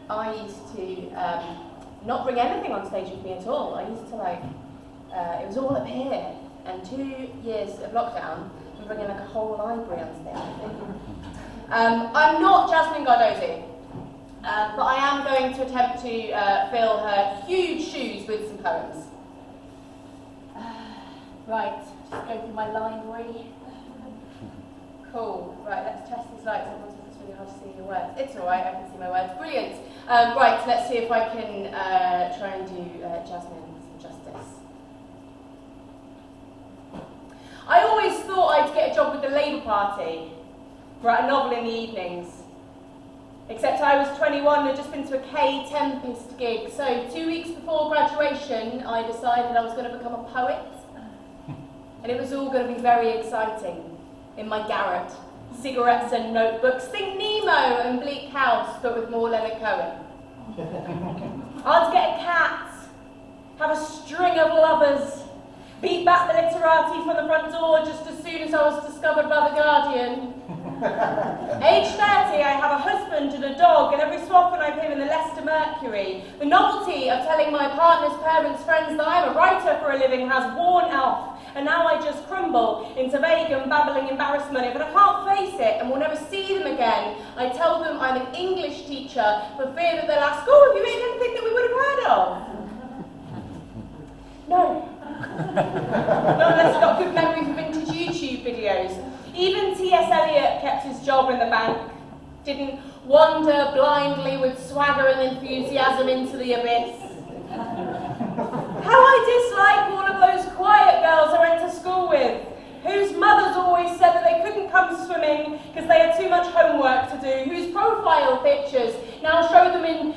I used to not bring anything on stage with me at all. I used to it was all up here, and 2 years of lockdown, I'm bringing like a whole library on stage. I'm not Jasmine Gardozzi, but I am going to attempt to fill her huge shoes with some poems. Right, just go through my library. Cool, right, let's test these lights. Sometimes it's really hard to see your words. It's alright, I can see my words. Brilliant. Right, let's see if I can try and do Jasmine some justice. I always thought I'd get a job with the Labour Party, write a novel in the evenings. Except I was 21 and had just been to a K Tempest gig. So 2 weeks before graduation, I decided I was going to become a poet. And it was all going to be very exciting. In my garret, cigarettes and notebooks. Think Nemo and Bleak House, but with more Leonard Cohen. I'd get a cat, have a string of lovers, beat back the literati from the front door just as soon as I was discovered by The Guardian. Age 30, I have a husband and a dog, and every so often I appear in the Leicester Mercury. The novelty of telling my partner's parents' friends that I'm a writer for a living has worn off. And now I just crumble into vague and babbling embarrassment. If I can't face it and will never see them again, I tell them I'm an English teacher for fear that they'll ask, oh, have you written anything that we would have heard of? No. Not unless you've got good memory for vintage YouTube videos. Even T.S. Eliot kept his job in the bank. Didn't wander blindly with swagger and enthusiasm into the abyss. How I dislike all of those quiet girls I went to school with, whose mothers always said that they couldn't come swimming because they had too much homework to do, whose profile pictures now show them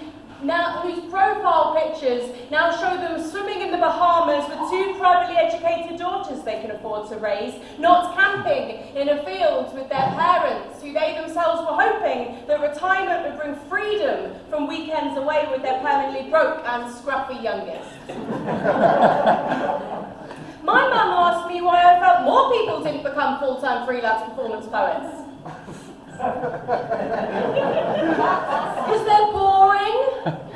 swimming in the Bahamas with 2 privately educated daughters they can afford to raise, not camping in a field with their parents, who they themselves were hoping that retirement would bring freedom from weekends away with their permanently broke and scruffy youngest. My mum asked me why I felt more people didn't become full-time freelance performance poets. Because they're boring.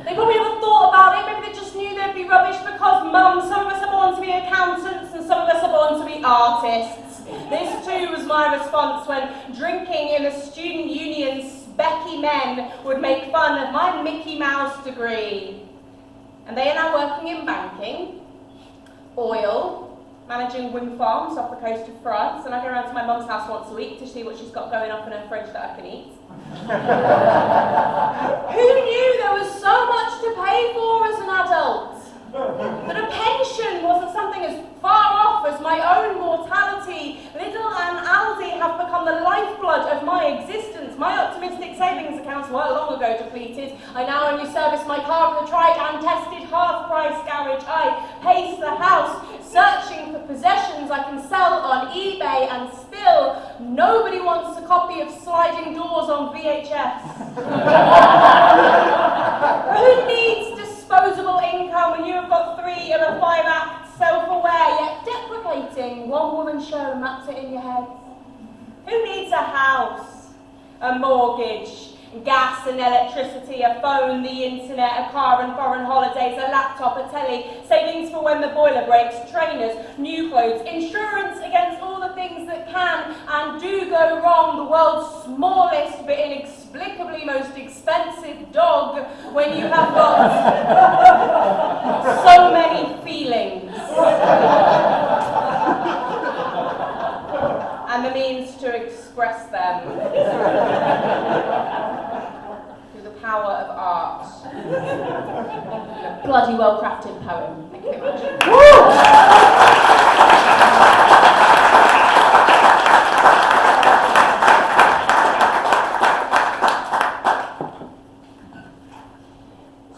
They probably never thought about it. Maybe they just knew they'd be rubbish because, Mum, some of us are born to be accountants and some of us are born to be artists. This too was my response when drinking in the student union's Becky men would make fun of my Mickey Mouse degree. And they are now working in banking, oil, managing wind farms off the coast of France, and I go around to my mum's house once a week to see what she's got going off in her fridge that I can eat. Who knew there was so much to pay for as an adult? That a pension wasn't something as far off as my own mortality. Lidl and Aldi have become the lifeblood of my existence. My optimistic savings accounts were long ago depleted. I now only service my car with a tried and tested half-price garage. I pace the house, searching for possessions I can sell on eBay, and still nobody wants a copy of Sliding Doors on VHS. Who needs disposable income when you have got 3 of a 5-act, self-aware yet deprecating one-woman show and maps it in your head? Who needs a house, a mortgage, gas and electricity, a phone, the internet, a car and foreign holidays, a laptop, a telly, savings for when the boiler breaks, trainers, new clothes, insurance against all the things that can and do go wrong, the world's smallest but inexplicably most expensive dog when you have got so many feelings and the means to express them through the power of art. Bloody well-crafted poem. Thank you very much.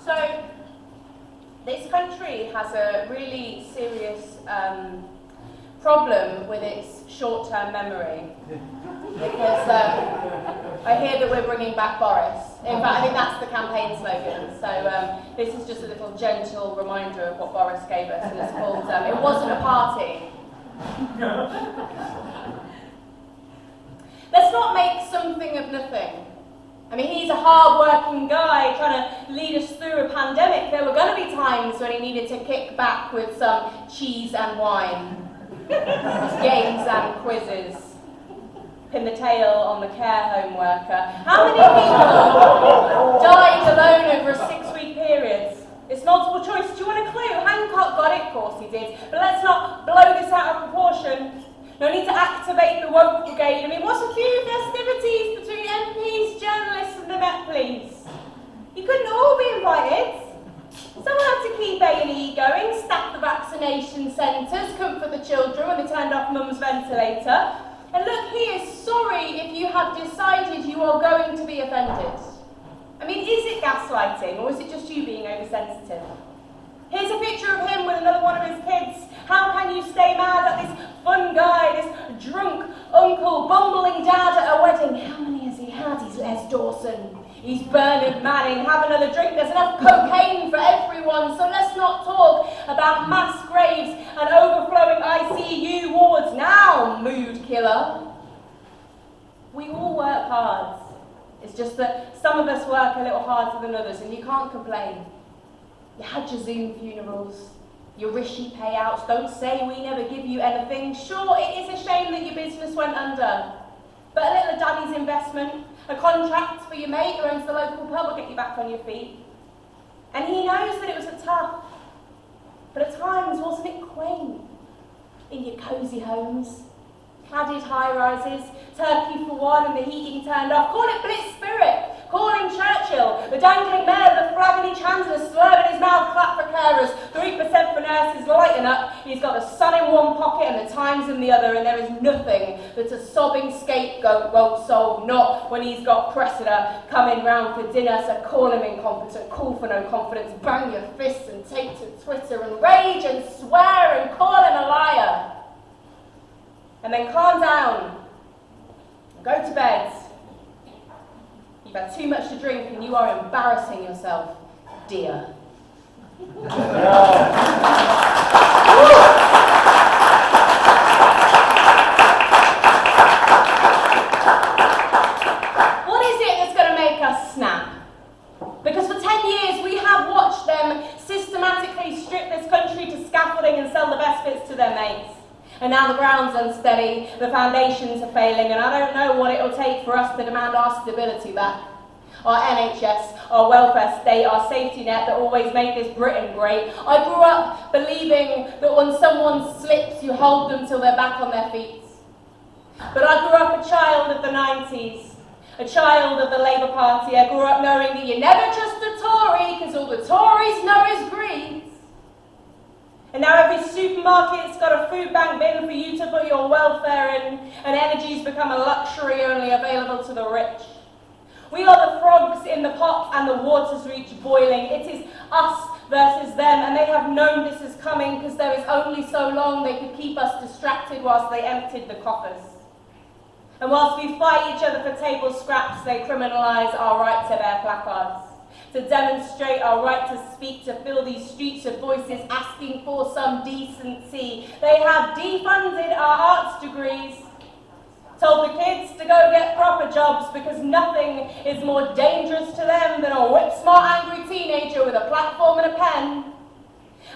So, this country has a really serious problem with its short-term memory. Because I hear that we're bringing back Boris. In fact, I think that's the campaign slogan. So this is just a little gentle reminder of what Boris gave us, and it's called It Wasn't a Party. Let's not make something of nothing. I mean, he's a hard-working guy trying to times when he needed to kick back with some cheese and wine, games and quizzes, pin the tail on the care home worker. How many people died alone over a 6-week period? It's multiple choice. Do you want a clue? Hancock got it, of course he did. But let's not blow this out of proportion. No need to activate the woke brigade. I mean, what's a few festivities between MPs, journalists and the Met Police? You couldn't all be invited. Someone had to keep A&E going, staff the vaccination centres, comfort the children when they turned off mum's ventilator. And look here, sorry if you have decided you are going to be offended. I mean, is it gaslighting or is it just you being oversensitive? Here's a picture of him with another one of his kids. How can you stay mad at this fun guy, this drunk uncle, bumbling dad at a wedding? How many has he had? He's Les Dawson. He's Bernard Manning. Have another drink. There's enough cocaine for everyone. So let's not talk about mass graves and overflowing ICU wards now, mood killer. We all work hard. It's just that some of us work a little harder than others, and you can't complain. You had your Zoom funerals, your Rishi payouts. Don't say we never give you anything. Sure, it is a shame that your business went under. But a little of daddy's investment, a contract for your mate who owns the local pub will get you back on your feet. And he knows that it was tough, but at times wasn't it quaint? In your cosy homes, cladded high-rises, turkey for one and the heating turned off. Call it Blitz Spirit. Call him Churchill, the dangling mayor, the flag in each hand and a slurp in his mouth, clap for carers, 3% for nurses, lighten up. He's got the sun in one pocket and the Times in the other, and there is nothing that a sobbing scapegoat won't solve, not when he's got Cressida coming round for dinner. So call him incompetent, call for no confidence, bang your fists and take to Twitter and rage and swear and call him a liar. And then calm down, go to bed. You've had too much to drink and you are embarrassing yourself, dear. What is it that's going to make us snap? Because for 10 years we have watched them systematically strip this country to scaffolding and sell the best bits to their mates. And now the ground's unsteady, the foundations are failing, and I don't know what it'll take for us to demand our stability back. Our NHS, our welfare state, our safety net that always made this Britain great. I grew up believing that when someone slips, you hold them till they're back on their feet. But I grew up a child of the 90s, a child of the Labour Party. I grew up knowing that you never trust a Tory, because all the Tories know is greed. And now every supermarket's got a food bank bin for you to put your welfare in, and energy's become a luxury only available to the rich. We are the frogs in the pot and the waters reach boiling. It is us versus them, and they have known this is coming because there is only so long they could keep us distracted whilst they emptied the coffers. And whilst we fight each other for table scraps, they criminalise our right to bear placards, to demonstrate our right to speak, to fill these streets with voices asking for some decency. They have defunded our arts degrees, told the kids to go get proper jobs because nothing is more dangerous to them than a whip-smart angry teenager with a platform and a pen.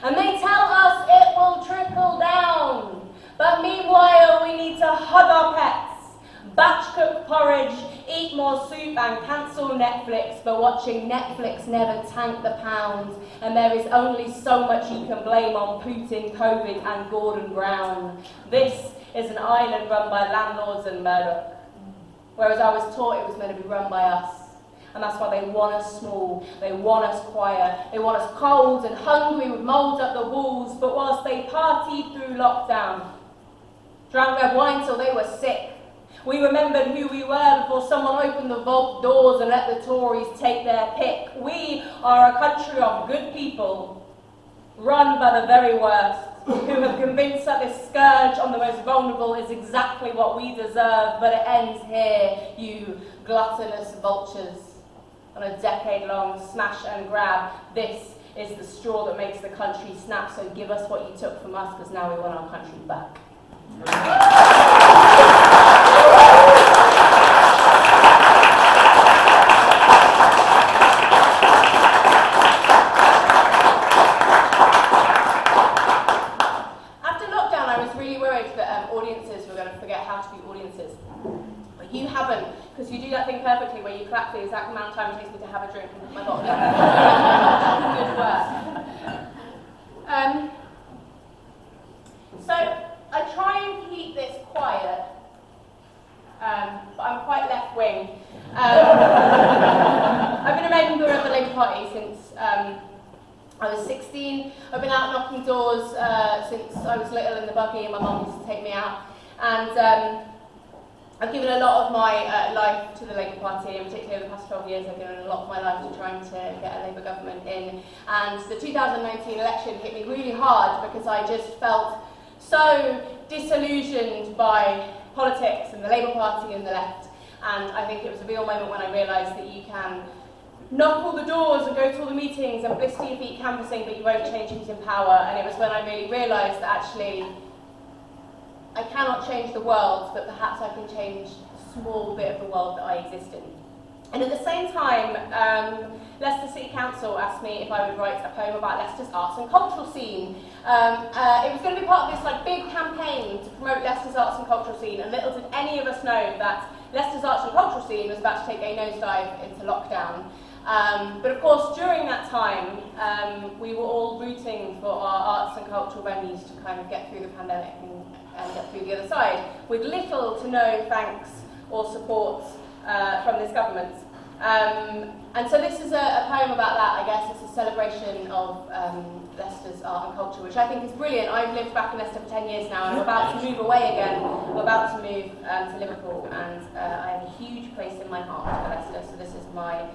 And they tell us it will trickle down. But meanwhile, we need to hug our pets, batch cook porridge, eat more soup and cancel Netflix. But watching Netflix never tanked the pound, and there is only so much you can blame on Putin, COVID and Gordon Brown. This is an island run by landlords and Murdoch, whereas I was taught it was meant to be run by us. And that's why they want us small, they want us quiet, they want us cold and hungry with mould up the walls. But whilst they partied through lockdown, drank red wine till they were sick, we remembered who we were before someone opened the vault doors and let the Tories take their pick. We are a country of good people, run by the very worst, who have convinced that this scourge on the most vulnerable is exactly what we deserve. But it ends here, you gluttonous vultures, on a decade-long smash and grab. This is the straw that makes the country snap, so give us what you took from us, because now we want our country back. you clap for the exact amount of time it takes me to have a drink and put my bottle down. Good work. So I try and keep this quiet, but I'm quite left-wing. I've been a member of the Labour Party since I was 16. I've been out knocking doors since I was little in the buggy, and my mum used to take me out. And I've given a lot of my life to the Labour Party, and particularly over the past 12 years I've given a lot of my life to trying to get a Labour government in. And the 2019 election hit me really hard because I just felt so disillusioned by politics and the Labour Party and the left. And I think it was a real moment when I realised that you can knock all the doors and go to all the meetings and blister your feet canvassing, but you won't change who's in power. And it was when I really realised that actually I cannot change the world, but perhaps I can change a small bit of the world that I exist in. And at the same time, Leicester City Council asked me if I would write a poem about Leicester's arts and cultural scene. It was going to be part of this big campaign to promote Leicester's arts and cultural scene, and little did any of us know that Leicester's arts and cultural scene was about to take a nosedive into lockdown. But of course, during that time, we were all rooting for our arts and cultural venues to kind of get through the pandemic and get through the other side, with little to no thanks or support from this government. And so this is a poem about that, I guess. It's a celebration of Leicester's art and culture, which I think is brilliant. I've lived back in Leicester for 10 years now, and I'm about to move away again. I'm about to move to Liverpool, and I have a huge place in my heart for Leicester, so this is my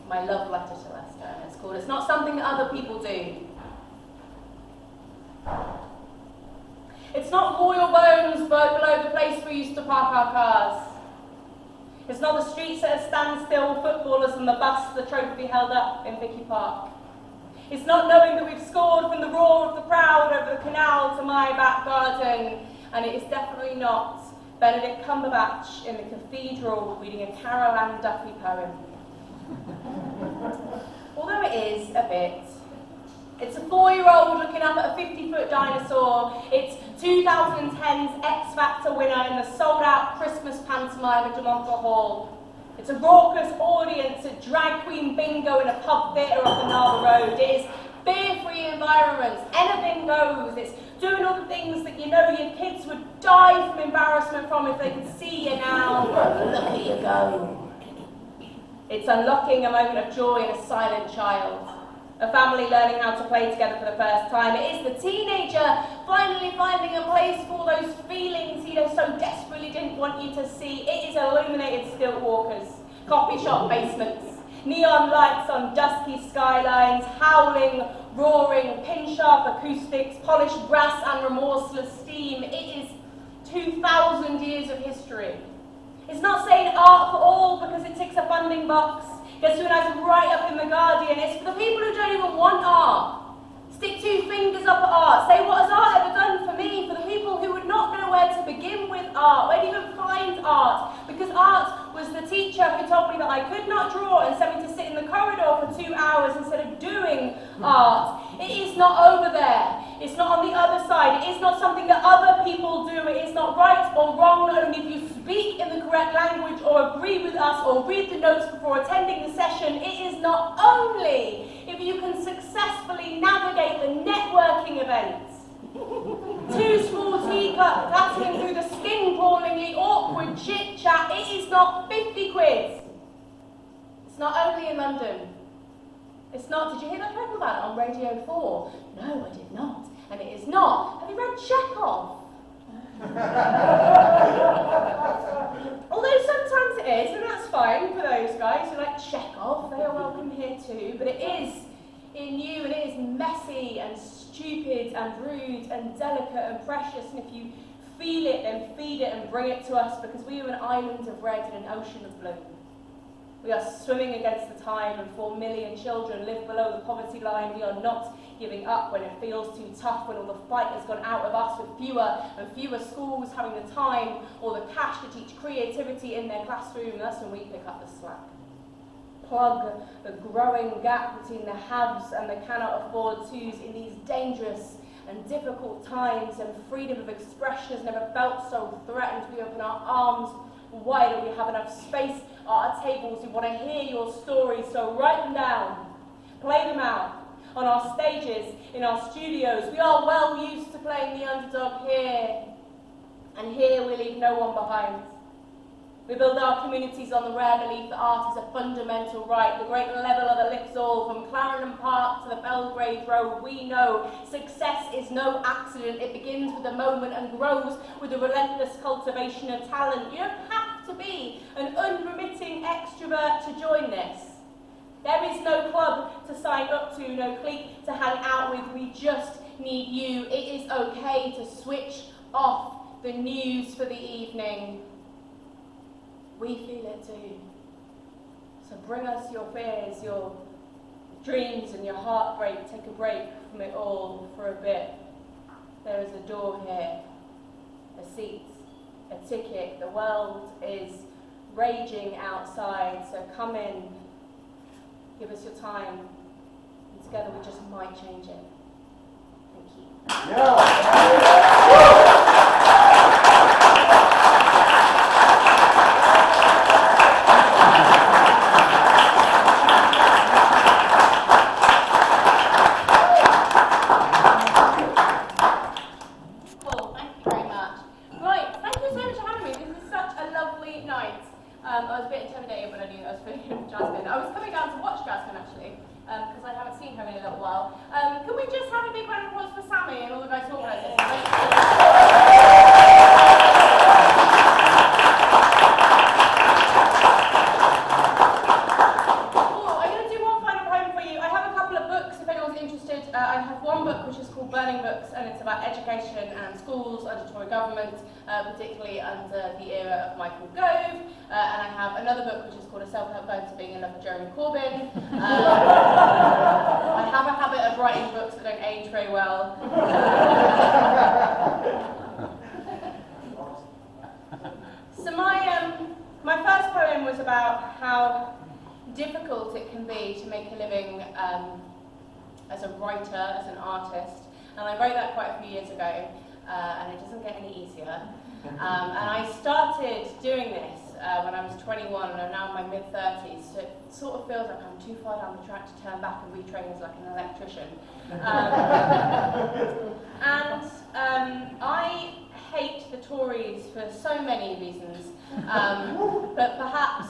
love letter to Leicester, and it's called "It's Not Something That Other People Do." It's not Royal Bones below the place we used to park our cars. It's not the streets at a standstill, footballers and the bus, the trophy held up in Vicky Park. It's not knowing that we've scored from the roar of the crowd over the canal to my back garden, and it is definitely not Benedict Cumberbatch in the cathedral reading a Carol Ann Duffy poem. Although it is a bit. It's a 4-year-old looking up at a 50-foot dinosaur. It's 2010's X Factor winner in the sold-out Christmas pantomime at De Montfort Hall. It's a raucous audience at drag queen bingo in a pub theatre off the Narva Road. It is fear-free environments. Anything goes. It's doing all the things that you know your kids would die from embarrassment from if they could see you now. Look at you go. It's unlocking a moment of joy in a silent child. A family learning how to play together for the first time. It is the teenager finally finding a place for those feelings he so desperately didn't want you to see. It is illuminated stilt walkers, coffee shop basements, neon lights on dusky skylines, howling, roaring, pin-sharp acoustics, polished brass and remorseless steam. It is 2,000 years of history. It's not saying art for all because it ticks a funding box. Gets you nice right up in the Guardian. It's for the people who don't even want art. Stick 2 fingers up at art. Say, what has art ever done for me? For the people who would not know where to begin with art, where to even find art. Because art was the teacher who told me that I could not draw and sent me to sit in the corridor for 2 hours instead of doing art. It is not over there. It's not on the other side. It is not something that other people do. It is not right or wrong only if you speak in the correct language or agree with us or read the notes before attending the session. It is not only if you can successfully navigate the networking events. 2 small teacups clattering through the skin-crawlingly awkward chit-chat. It is not 50 quid. It's not only in London. It's not, did you hear that poem about it on Radio 4? No, I did not. And it is not, have you read Chekhov? Although sometimes it is, and that's fine for those guys who like Chekhov, they are welcome here too, but it is in you, and it is messy and stupid and rude and delicate and precious, and if you feel it, then feed it and bring it to us, because we are an island of red and an ocean of blue. We are swimming against the tide, and 4 million children live below the poverty line. We are not giving up when it feels too tough, when all the fight has gone out of us, with fewer and fewer schools having the time or the cash to teach creativity in their classroom. That's when we pick up the slack. Plug the growing gap between the haves and the cannot afford tos in these dangerous and difficult times, and freedom of expression has never felt so threatened. We open our arms wider, we have enough space at our tables who want to hear your stories, so write them down, play them out. On our stages, in our studios, we are well used to playing the underdog here, and here we leave no one behind. We build our communities on the rare belief that art is a fundamental right, the great leveller that lifts all, from Clarendon Park to the Belgrave Road. We know success is no accident. It begins with a moment and grows with a relentless cultivation of talent. You don't have to be an unremitting extrovert to join this. There is no club to sign up to, no clique to hang out with. We just need you. It is okay to switch off the news for the evening. We feel it too. So bring us your fears, your dreams and your heartbreak. Take a break from it all for a bit. There is a door here, a seat, a ticket. The world is raging outside, so come in, give us your time, and together we just might change it. Thank you. Yeah. Particularly under the era of Michael Gove, and I have another book which is called A Self-Help Guide to Being in Love with Jeremy Corbyn. I have a habit of writing books that don't age very well. So my first poem was about how difficult it can be to make a living as a writer, as an artist, and I wrote that quite a few years ago. And it doesn't get any easier. And I started doing this when I was 21, and I'm now in my mid-30s, so it sort of feels like I'm too far down the track to turn back and retrain as like an electrician. I hate the Tories for so many reasons, but perhaps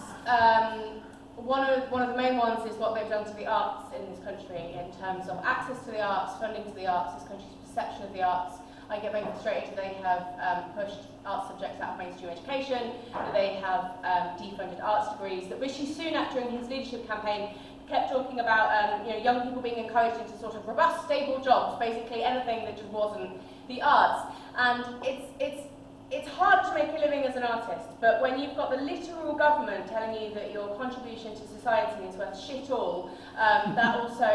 one of the main ones is what they've done to the arts in this country in terms of access to the arts, funding to the arts, this country's perception of the arts. I get very frustrated. They have pushed art subjects out of mainstream education, that they have defunded arts degrees, that Rishi Sunak during his leadership campaign kept talking about young people being encouraged into sort of robust, stable jobs, basically anything that just wasn't the arts. And it's hard to make a living as an artist, but when you've got the literal government telling you that your contribution to society is worth shit all, that also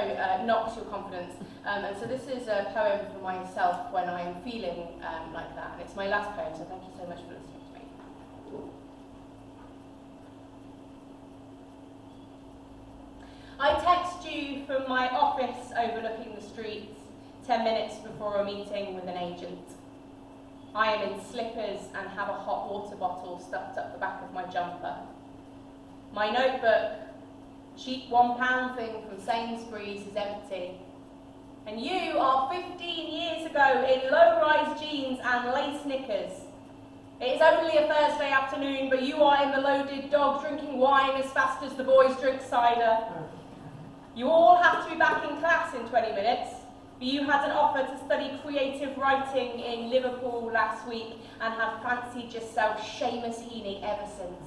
knocks your confidence. And so this is a poem for myself when I'm feeling like that, and it's my last poem, so thank you so much for listening to me. I text you from my office overlooking the streets 10 minutes before a meeting with an agent. I am in slippers and have a hot water bottle stuffed up the back of my jumper. My notebook, cheap £1 thing from Sainsbury's, is empty. And you are 15 years ago in low-rise jeans and lace knickers. It is only a Thursday afternoon, but you are in the Loaded Dog drinking wine as fast as the boys drink cider. You all have to be back in class in 20 minutes. But you had an offer to study creative writing in Liverpool last week and have fancied yourself Seamus Heaney ever since.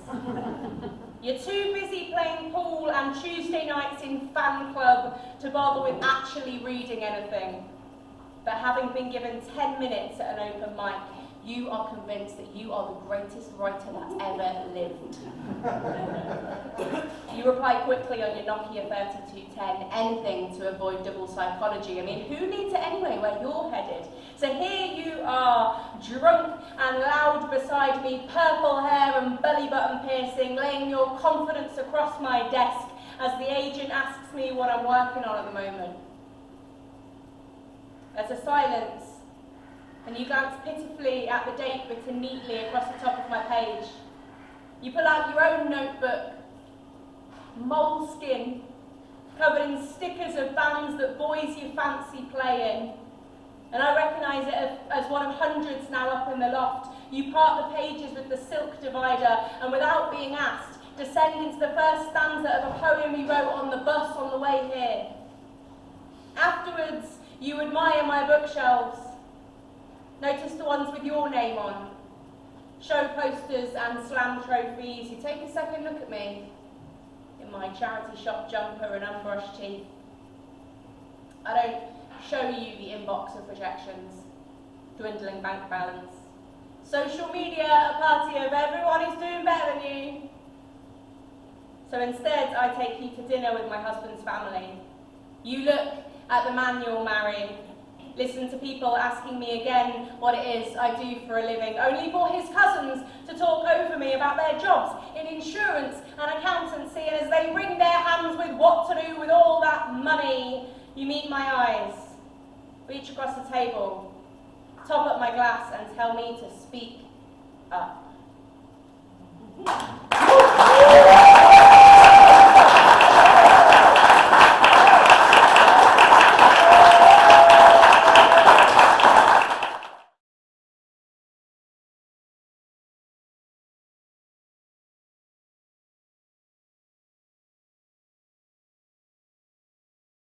You're too busy playing pool and Tuesday nights in fan club to bother with actually reading anything. But having been given 10 minutes at an open mic, you are convinced that you are the greatest writer that's ever lived. You reply quickly on your Nokia 3210, anything to avoid double psychology. I mean, who needs it anyway, where you're headed? So here you are, drunk and loud beside me, purple hair and belly button piercing, laying your confidence across my desk as the agent asks me what I'm working on at the moment. There's a silence, and you glance pitifully at the date written neatly across the top of my page. You pull out your own notebook moleskin, covered in stickers of bands that boys you fancy playing. And I recognise it as one of hundreds now up in the loft. You part the pages with the silk divider, and without being asked, descend into the first stanza of a poem you wrote on the bus on the way here. Afterwards, you admire my bookshelves. Notice the ones with your name on. Show posters and slam trophies. You take a second look at me in my charity shop jumper and unbrushed teeth. I don't show you the inbox of rejections, dwindling bank balance. Social media, a party of everyone who's doing better than you. So instead, I take you to dinner with my husband's family. You look at the man you're marrying, listen to people asking me again what it is I do for a living, only for his cousins to talk over me about their jobs in insurance and accountancy, and as they wring their hands with what to do with all that money, you meet my eyes, reach across the table, top up my glass and tell me to speak up.